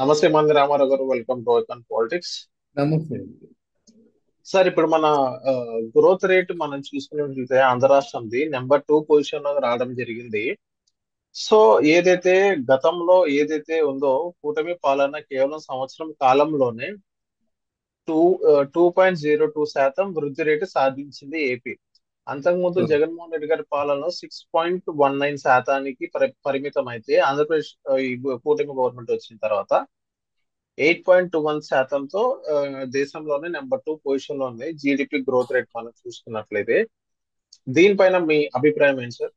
నమస్తే మంది రామారావు గారు, వెల్కమ్ టు ఐకాన్ పాలిటిక్స్. నమస్తే అండి. సార్, ఇప్పుడు మన గ్రోత్ రేట్ మనం చూసుకున్నట్లయితే ఆంధ్ర రాష్ట్రంది నెంబర్ 2 పొజిషన్ లో రావడం జరిగింది. సో ఏదైతే గతంలో ఏదైతే ఉందో కూటమి పాలన కేవలం సంవత్సరం కాలంలోనే 2.02% వృద్ధి రేటు సాధించింది ఏపీ. అంతకుముందు ఓ, జగన్మోహన్ రెడ్డి గారి పాలనలో 6.19% పరిమితం అయితే ఆంధ్రప్రదేశ్ ఈ కూటమి గవర్నమెంట్ వచ్చిన తర్వాత 8.21%తో దేశంలోనే నెంబర్ 2 పొజిషన్ లో ఉంది. జీడిపి గ్రోత్ రేట్ మనం చూసుకున్నట్లయితే దీనిపైన మీ అభిప్రాయం ఏంటి సార్?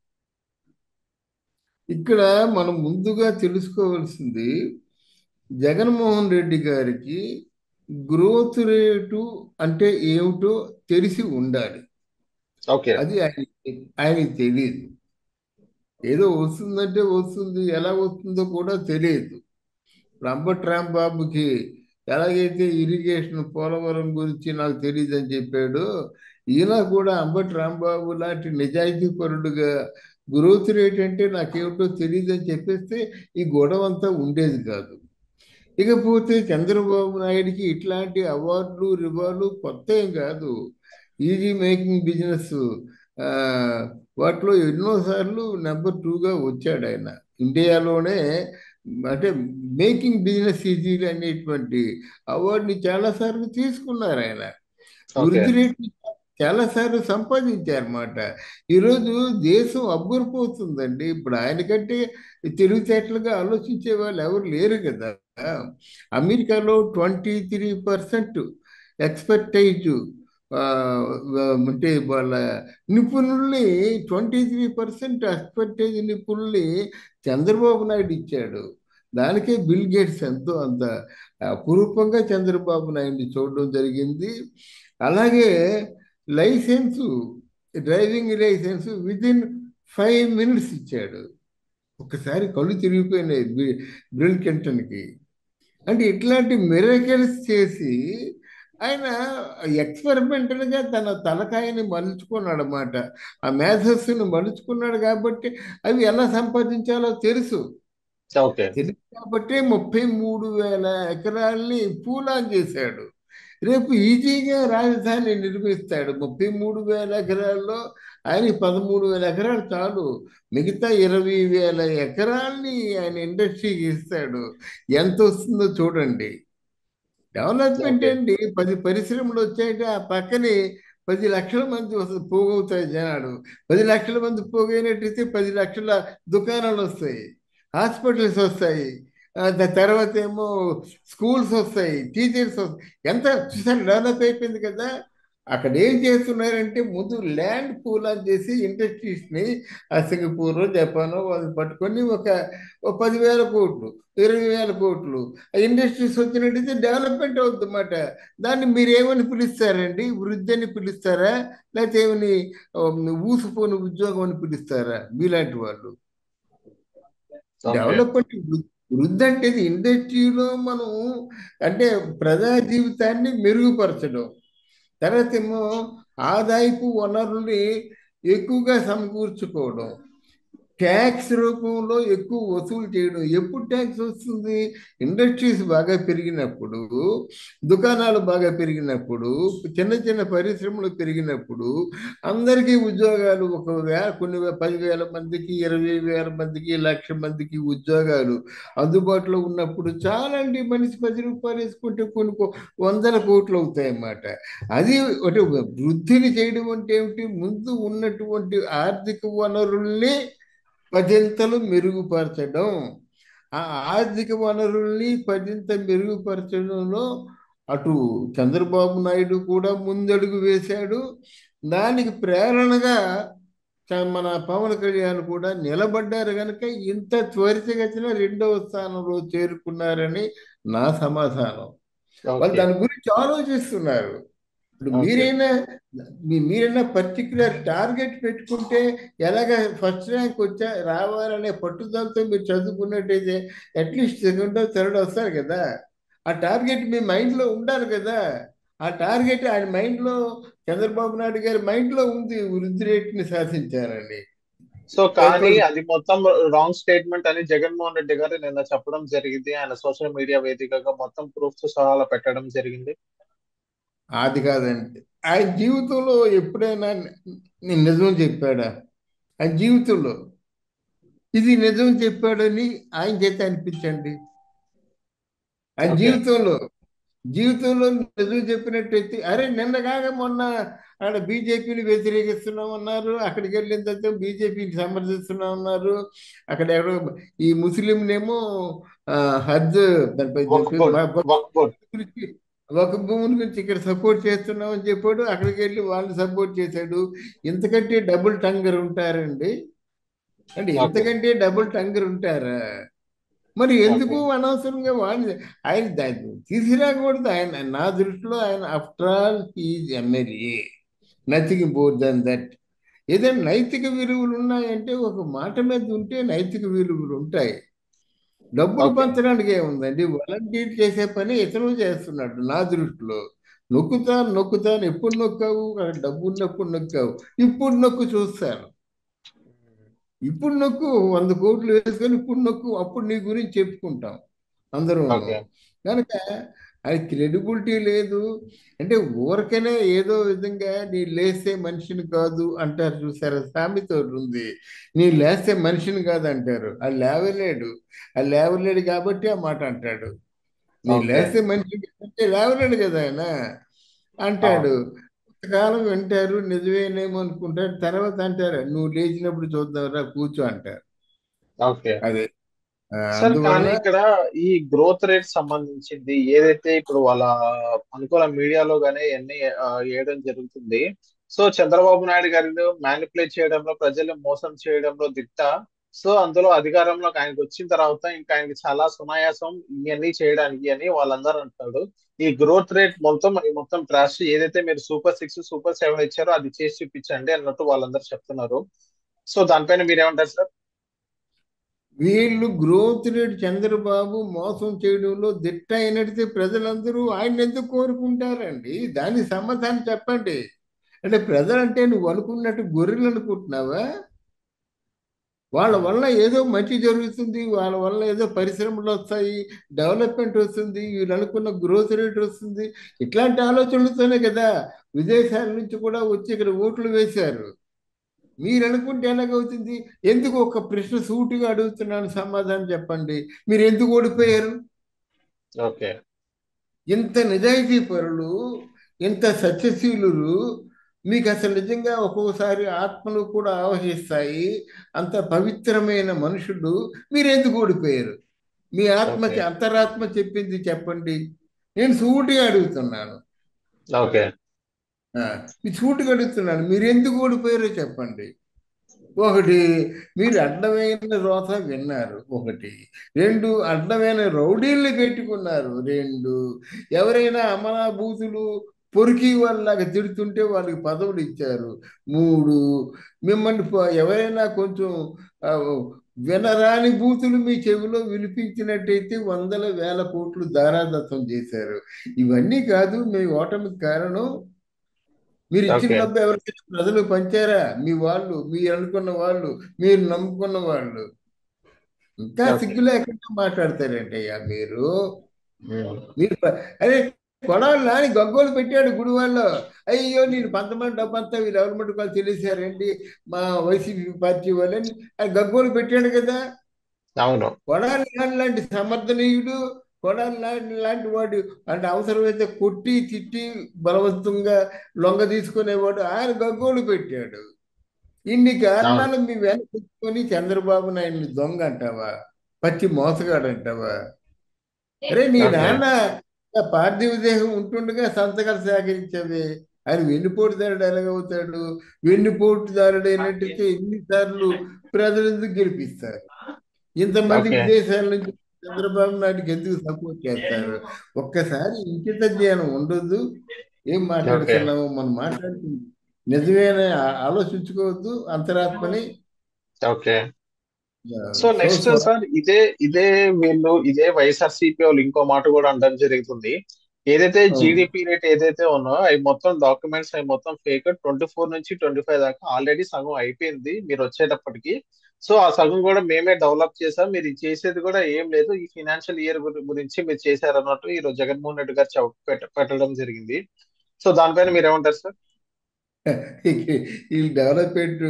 ఇక్కడ మనం ముందుగా తెలుసుకోవాల్సింది జగన్మోహన్ రెడ్డి గారికి గ్రోత్ రేటు అంటే ఏమిటో తెలిసి ఉండాలి. ఓకే. అది ఆయనకి తెలియదు. ఏదో వస్తుందంటే వస్తుంది, ఎలా వస్తుందో కూడా తెలియదు. రంబట్ రాంబాబుకి ఎలాగైతే ఇరిగేషన్ పోలవరం గురించి నాకు తెలియదు అని చెప్పాడో, ఈయన కూడా అంబటి రాంబాబు లాంటి నిజాయితీ పరుడుగా గ్రోత్ రేట్ అంటే నాకేమిటో తెలియదు అని చెప్పేస్తే ఈ గొడవ అంతా ఉండేది కాదు. ఇకపోతే చంద్రబాబు నాయుడికి ఇట్లాంటి అవార్డులు రివార్డులు కొత్త ఏం కాదు. ఈజీ మేకింగ్ బిజినెస్ వాటిలో ఎన్నోసార్లు నెంబర్ 2గా వచ్చాడు ఆయన. ఇండియాలోనే అంటే మేకింగ్ బిజినెస్ ఈజీ అనేటువంటి అవార్డుని చాలాసార్లు తీసుకున్నారు ఆయన. ఓకే. వృద్ధి రేట్లు చాలాసార్లు సంపాదించారన్నమాట. ఈరోజు దేశం అబ్బురిపోతుందండి. ఇప్పుడు ఆయనకంటే తెలివితేటలుగా ఆలోచించే వాళ్ళు ఎవరు లేరు కదా. అమెరికాలో 23% ఎక్స్పర్టైజ్, అంటే వాళ్ళ నిపుణుల్ని 23% ఎక్స్పర్టైజ్ నిపుణుల్ని చంద్రబాబు నాయుడు ఇచ్చాడు. దానికే బిల్ గేట్స్ ఎంతో అంత అపురూపంగా చంద్రబాబు నాయుడిని చూడడం జరిగింది. అలాగే licence, driving licence within 5 minutes ఇచ్చాడు. ఒకసారి కళ్ళు తిరిగిపోయినాయి బిల్ క్లింటన్కి. అంటే ఇట్లాంటి మిరకల్స్ చేసి ఆయన ఎక్స్పెరిమెంటల్గా తన తలకాయని మలుచుకున్నాడు అన్నమాట. ఆ మేధస్సును మలుచుకున్నాడు కాబట్టి అవి ఎలా సంపాదించాలో తెలుసు. ఓకే. తెలుసు కాబట్టి 33,000 ఎకరాల్ని పూలాన్ చేశాడు. రేపు ఈజీగా రాజధాని నిర్మిస్తాడు. 33,000 ఎకరాల్లో ఆయన 13,000 ఎకరాలు చాలు. మిగతా 20,000 ఎకరాల్ని ఆయన ఇండస్ట్రీకి ఇస్తాడు. ఎంత వస్తుందో చూడండి. Development okay. అండి. 10 పరిశ్రమలు వచ్చాయంటే ఆ పక్కనే 10 లక్షల మంది పోగవుతాయి జనాలు. 10 లక్షల మంది పోగైనట్టయితే 10 లక్షల దుకాణాలు వస్తాయి, హాస్పిటల్స్ వస్తాయి, తర్వాత ఏమో స్కూల్స్ వస్తాయి, టీచర్స్ వస్తాయి. ఎంత చూసారు, డెవలప్ అయిపోయింది కదా. అక్కడ ఏం చేస్తున్నారంటే ముందు ల్యాండ్ పూల్ చేసి ఇండస్ట్రీస్ని సింగపూర్ జపాన్ వాళ్ళు పట్టుకొని ఒక 10,000 కోట్లు, 20,000 కోట్లు ఇండస్ట్రీస్ వచ్చినట్టయితే డెవలప్మెంట్ అవుతుంది అన్నమాట. దాన్ని మీరు ఏమని పిలుస్తారండి? వృద్ధి అని పిలుస్తారా, లేకపోతే ఏమని ఊసిపోని ఉద్యోగం అని పిలుస్తారా మీలాంటి వాళ్ళు? ఓకే. డెవలప్మెంట్ వృద్ధి అంటే ఇండస్ట్రీలో మనం అంటే ప్రజా జీవితాన్ని మెరుగుపరచడం. తర్వాత ఏమో ఆదాయపు వనరుల్ని ఎక్కువగా సమకూర్చుకోవడం, ట్యాక్స్ రూపంలో ఎక్కువ వసూలు చేయడం. ఎప్పుడు ట్యాక్స్ వస్తుంది? ఇండస్ట్రీస్ బాగా పెరిగినప్పుడు, దుకాణాలు బాగా పెరిగినప్పుడు, చిన్న చిన్న పరిశ్రమలు పెరిగినప్పుడు, అందరికీ ఉద్యోగాలు, కొన్ని 10,000 మందికి, 20,000 మందికి, 1,00,000 మందికి ఉద్యోగాలు అందుబాటులో ఉన్నప్పుడు చాలండి. మనిషి 10 రూపాయలు వేసుకుంటే కొన్ని వందల కోట్లు అవుతాయి అన్నమాట. అది అంటే వృద్ధిని చేయడం అంటే ఏమిటి? ముందు ఉన్నటువంటి ఆర్థిక వనరుల్ని పదింతలు మెరుగుపరచడం. ఆ ఆర్థిక వనరుల్ని పదింత మెరుగుపరచడంలో అటు చంద్రబాబు నాయుడు కూడా ముందడుగు వేశాడు. దానికి ప్రేరణగా మన పవన్ కళ్యాణ్ కూడా నిలబడ్డారు కనుక ఇంత త్వరితగతిన 2వ స్థానంలో చేరుకున్నారని నా సమాధానం. వాళ్ళు ఓకే. దాని గురించి ఆలోచిస్తున్నారు. ఇప్పుడు ఓకే. మీరైనా పర్టికులర్ టార్గెట్ పెట్టుకుంటే ఎలాగ ఫస్ట్ ర్యాంక్ రావాలనే పట్టుదలతో మీరు చదువుకున్నట్టయితే అట్లీస్ట్ సెకండ్ థర్డ్ వస్తారు కదా. ఆ టార్గెట్ మీ మైండ్లో ఉండాలి కదా. ఆ టార్గెట్ ఆయన మైండ్లో, చంద్రబాబు నాయుడు గారి మైండ్లో ఉంది, వృద్ధి రేట్ని సాధించాలని. సో కానీ పేపర్ అది మొత్తం రాంగ్ స్టేట్మెంట్ అని జగన్మోహన్ రెడ్డి గారు నిన్న చెప్పడం జరిగింది. ఆయన సోషల్ మీడియా వేదికగా మొత్తం ప్రూఫ్స్ సహా అలా పెట్టడం జరిగింది. అది కాదండి. ఆయన జీవితంలో ఎప్పుడైనా నేను నిజం చెప్పాడా? ఆయన జీవితంలో ఇది నిజం చెప్పాడని ఆయన చేత అనిపించండి. ఆయన ఓకే. జీవితంలో నిజం చెప్పినట్టయితే, అరే నిన్న కాక మొన్న ఆడ బీజేపీని వ్యతిరేకిస్తున్నామన్నారు, అక్కడికి వెళ్ళిన తర్వాత బీజేపీని సమర్థిస్తున్నామన్నారు, అక్కడ ఎవరో ఈ ముస్లింనేమో ఆ, హజ్ వక్ఫ్ బోర్డ్. వక్ఫ్ బోర్డ్. గురించి ఒక భూముల గురించి ఇక్కడ సపోర్ట్ చేస్తున్నామని చెప్పాడు, అక్కడికి వెళ్ళి వాళ్ళు సపోర్ట్ చేశాడు. ఇంతకంటే డబుల్ టంగర్ ఉంటారండి? అంటే ఓకే. ఇంతకంటే డబుల్ టంగర్ ఉంటారా? మరి ఎందుకు ఓకే. అనవసరంగా వాడిని ఆయన దాన్ని తీసుకురాకూడదు. ఆయన నా దృష్టిలో ఆయన after all is MLA, nothing more than that. ఏదైనా నైతిక విలువలు ఉన్నాయంటే ఒక మాట మీద ఉంటే నైతిక విలువలు ఉంటాయి. డబ్బులు ఓకే. పంచడానికి ఏముందండి? వాలంటీర్ చేసే పని ఇతను చేస్తున్నాడు నా దృష్టిలో. నొక్కుతాను ఎప్పుడు నొక్కావు? అక్కడ డబ్బు ఉన్నప్పుడు నొక్కావు, ఇప్పుడు నొక్కు చూస్తాను. ఇప్పుడు నొక్కు 100 కోట్లు వేసుకొని ఇప్పుడు నొక్కు, అప్పుడు నీ గురించి చెప్పుకుంటాం అందరూను. ఓకే. కనుక అది క్రెడిబిలిటీ లేదు. అంటే ఊరికనే ఏదో విధంగా నీ లేస్తే మనిషిని కాదు అంటారు చూసారా, సామెత ఒకటి ఉంది. నీ లేస్తే మనిషిని కాదు అంటారు. అది లేవలేడు. అది లేవలేడు కాబట్టి ఆ మాట అంటాడు. నీ ఓకే. లేస్తే మనిషిని అంటే లేవలేడు కదా ఆయన అవును. అంటాడు. కొంతకాలం వింటారు, నిజమేనేమో అనుకుంటారు, తర్వాత అంటారు నువ్వు లేచినప్పుడు చూద్దాంరా కూర్చో అంటారు. ఓకే. అదే సార్ కానీ అందువల్ల ఇక్కడ ఈ గ్రోత్ రేట్ సంబంధించింది ఏదైతే ఇప్పుడు వాళ్ళ అనుకూల మీడియాలో గానీ ఇవన్నీ వేయడం జరుగుతుంది. సో చంద్రబాబు నాయుడు గారిని మ్యానిపులేట్ చేయడంలో, ప్రజల్ని మోసం చేయడంలో దిట్ట. సో అందులో అధికారంలోకి ఆయనకు వచ్చిన తర్వాత ఇంకా ఆయనకి చాలా సునాయాసం ఇవన్నీ చేయడానికి అని వాళ్ళందరూ అంటాడు. ఈ గ్రోత్ రేట్ మొత్తం ట్రాష్. ఏదైతే మీరు సూపర్ 6 సూపర్ 7 ఇచ్చారో అది చేసి చూపించండి అన్నట్టు వాళ్ళందరూ చెప్తున్నారు. సో దానిపైన మీరేమంటారు సార్? వీళ్ళు గ్రోత్ రేట్ చంద్రబాబు మోసం చేయడంలో దిట్ట అయినట్టు ప్రజలందరూ ఆయన ఎందుకు కోరుకుంటారండి? దానికి సమాధానం చెప్పండి. అంటే ప్రజలంటే నువ్వు అనుకున్నట్టు గొర్రెలు అనుకుంటున్నావా? వాళ్ళ వల్ల ఏదో మంచి జరుగుతుంది, వాళ్ళ వల్ల ఏదో పరిశ్రమలు వస్తాయి, డెవలప్మెంట్ వస్తుంది, వీళ్ళు అనుకున్న గ్రోత్ రేట్ వస్తుంది, ఇట్లాంటి ఆలోచనలతోనే కదా విదేశాల నుంచి కూడా వచ్చి ఇక్కడ ఓట్లు వేశారు. మీరు అనుకుంటే ఎలాగవుతుంది? ఎందుకు ఒక ప్రశ్న సూటిగా అడుగుతున్నాను, సమాధానం చెప్పండి. మీరు ఎందుకు ఓడిపోయారు? ఓకే. ఇంత నిజాయితీ పరులు, ఇంత సత్యశీలులు, మీకు అసలు నిజంగా ఒక్కొక్కసారి ఆత్మలు కూడా ఆవహిస్తాయి, అంత పవిత్రమైన మనుషులు, మీరు ఎందుకు ఓడిపోయారు? మీ ఓకే. అంతరాత్మ చెప్పింది చెప్పండి. నేను సూటిగా అడుగుతున్నాను. ఓకే. ఆ, మీ సూటిగా అడుగుతున్నాను, మీరు ఎందుకు ఓడిపోయారో చెప్పండి. ఒకటి, మీరు అడ్డమైన రోత విన్నారు. ఒకటి, రెండు, అడ్డమైన రౌడీల్ని పెట్టుకున్నారు. రెండు, ఎవరైనా అమలాభూతులు పొరికి వాళ్ళలాగా తిడుతుంటే వాళ్ళకి పదవులు ఇచ్చారు. మూడు, మిమ్మల్ని ఎవరైనా కొంచెం ఆ, వినరాని బూతులు మీ చెవిలో వినిపించినట్టయితే 100,000 కోట్లు దారాదత్తం చేశారు. ఇవన్నీ కాదు మీ ఓటమికి కారణం. మీరు ఇచ్చిన ఓకే. డబ్బు ఎవరికైనా ప్రజలు పంచారా? మీ వాళ్ళు, మీరు అనుకున్న వాళ్ళు, మీరు నమ్ముకున్న వాళ్ళు. ఇంకా ఓకే. సిగ్గు లేకుండా మాట్లాడతారండి అయ్యా మీరు. ఉమ్. మీరు అరే, కొడాలి నాని గగ్గోలు పెట్టాడు గుడివాడలో. అయ్యో నేను 100 మంది డబ్బంతా వీళ్ళు ఎవరి మటుకు వాళ్ళు తెలిసారండి, మా వైసీపీ పార్టీ వాళ్ళని ఆయన గగ్గోలు పెట్టాడు కదా. అవును. కొడాలి నాని లాంటి సమర్థనీయుడు, కొడాలి నాని లాంటి వాడు అంటే అవసరమైతే కొట్టి తిట్టి బలవంతంగా లొంగ తీసుకునేవాడు, ఆయన గగ్గోలు పెట్టాడు. ఇన్ని అవును. కారణాలు మీ వెనక పెట్టుకొని చంద్రబాబు నాయుడిని దొంగ అంటావా? పచ్చి మోసగాడు అంటావా? అరే నీ ఓకే. నాన్న పార్థివ దేహం ఉంటుండగా సంతకాలు సేకరించేవి. ఆయన వెన్నుపోటుదారుడు ఎలాగవుతాడు? వెన్నుపోటుదారుడు అయినట్టయితే ఎన్నిసార్లు ప్రజలు ఎందుకు గెలిపిస్తారు? ఇంతమంది ఓకే. విదేశాల నుంచి చంద్రబాబు నాయుడికి ఎందుకు సపోర్ట్ చేస్తారు? ఒక్కసారి ఇంకిత జ్ఞానం ఉండొద్దు. ఏం ఓకే. మాట్లాడుతున్నామో మనం మాట్లాడుతుంది నిజమేనా ఆలోచించుకోవద్దు అంతరాత్మని. Okay. So so next so sir ఇదే ఇదే వీళ్ళు ఇదే వైఎస్ఆర్సీపీ వాళ్ళు ఇంకో మాట కూడా అనడం జరుగుతుంది. ఏదైతే అవును. జీడిపి రేట్ ఏదైతే ఉన్నాయో అవి మొత్తం డాక్యుమెంట్స్ అవి మొత్తం ఫేక్. 24 నుంచి 25 దాకా ఆల్రెడీ సగం అయిపోయింది మీరు వచ్చేటప్పటికి. సో ఆ సగం కూడా మేమే డెవలప్ చేసాం. మీరు ఇది చేసేది కూడా ఏం లేదు, ఈ ఫినాన్షియల్ ఇయర్ గురించి మీరు చేశారన్నట్టు ఈ రోజు జగన్మోహన్ రెడ్డి గారు పెట్టడం జరిగింది. సో దానిపైన మీరు ఏమంటారు సార్? ఈ డెవలప్మెంట్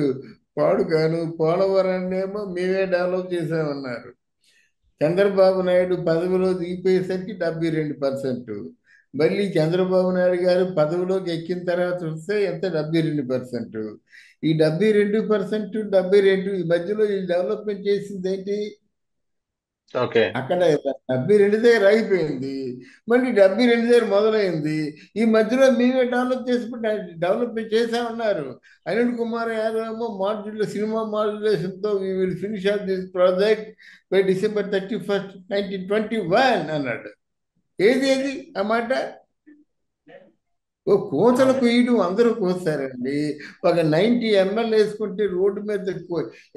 పాడు కాను, పోలవరాన్ని ఏమో మేమే డెవలప్ చేసామన్నారు. చంద్రబాబు నాయుడు పదవిలో దిగిపోయేసరికి 72%. మళ్ళీ చంద్రబాబు నాయుడు గారు పదవిలోకి ఎక్కిన తర్వాత వస్తే ఎంత? 72%. ఈ 72%, 72 ఈ మధ్యలో ఈ డెవలప్మెంట్ చేసింది ఏంటి? ఓకే. అక్కడ 72 దగ్గర ఆగిపోయింది, మళ్ళీ 72 దగ్గర మొదలైంది. ఈ మధ్యలో మేమే డెవలప్మెంట్ చేసామన్నారు. అనిల్ కుమార్ యాదవ్ ఏమో సినిమా మాడ్యులేషన్తో we will finish off this project by December 31st, 1921 అన్నాడు. ఏది ఏది ఆ మాట? ఓ కోతలు అవును. కొయ్యడం అందరూ కోస్తారండి. ఒక 90 ml వేసుకుంటే రోడ్డు మీద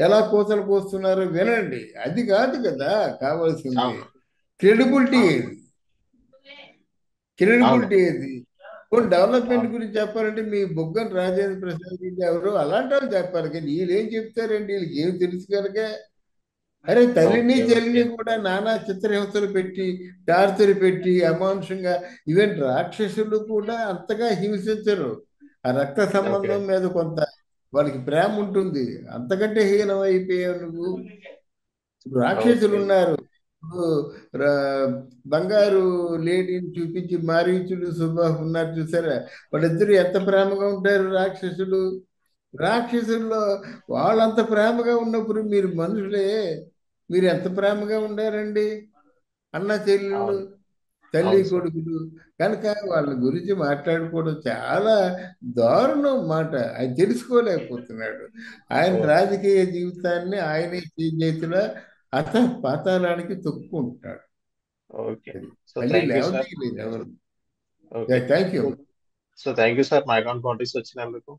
ఎలా కోతలు కోస్తున్నారో వినండి. అది కాదు కదా కావాల్సింది. అవును. క్రెడిబిలిటీ అవును. ఏది? అవును. క్రెడిబిలిటీ ఏది? డెవలప్మెంట్ అవును. గురించి చెప్పాలంటే మీ బుగ్గన రాజేంద్ర ప్రసాద్ రెడ్డి ఎవరు అలాంటి వాళ్ళు చెప్పాలి, కానీ వీళ్ళు ఏం చెప్తారండి? వీళ్ళకి ఏం తెలుసు కనుక. అరే తల్లిని ఓకే. ఓకే. చెల్లిని కూడా నానా చిత్రహింసలు పెట్టి, టార్చర్ పెట్టి, అమానుషంగా, ఈవెన్ రాక్షసులు కూడా అంతగా హింసించరు. ఆ రక్త ఓకే. సంబంధం మీద కొంత వాళ్ళకి ప్రేమ ఉంటుంది. అంతకంటే హీనం అయిపోయావు నువ్వు. ఇప్పుడు రాక్షసులు ఓకే. ఉన్నారు. ఇప్పుడు బంగారు లేడీని చూపించి మారీచుడు సుబాహు ఉన్నారు చూసారా? వాళ్ళిద్దరు ఎంత ప్రేమగా ఉంటారు రాక్షసులు. రాక్షసుల్లో వాళ్ళంత ప్రేమగా ఉన్నప్పుడు మీరు మనుషులే, మీరు ఎంత ప్రేమగా ఉండారండి? అన్న చెల్లెళ్ళు, అవును. తల్లి అవును సార్. కొడుకులు. కనుక వాళ్ళ గురించి మాట్లాడుకోవడం చాలా దారుణం మాట. ఆయన తెలుసుకోలేకపోతున్నాడు. ఆయన ఓకే. రాజకీయ జీవితాన్ని ఆయనే చేతిలో అత పాతాళానికి తొక్కుకుంటున్నాడు. ఓకే. అది సో మళ్ళీ థ్యాంక్ యూ సార్. లేవదీయలేదు ఎవరు. Okay. Thank you. So thank you sir మా అకౌంట్ నోటీస్ వచ్చినందుకు.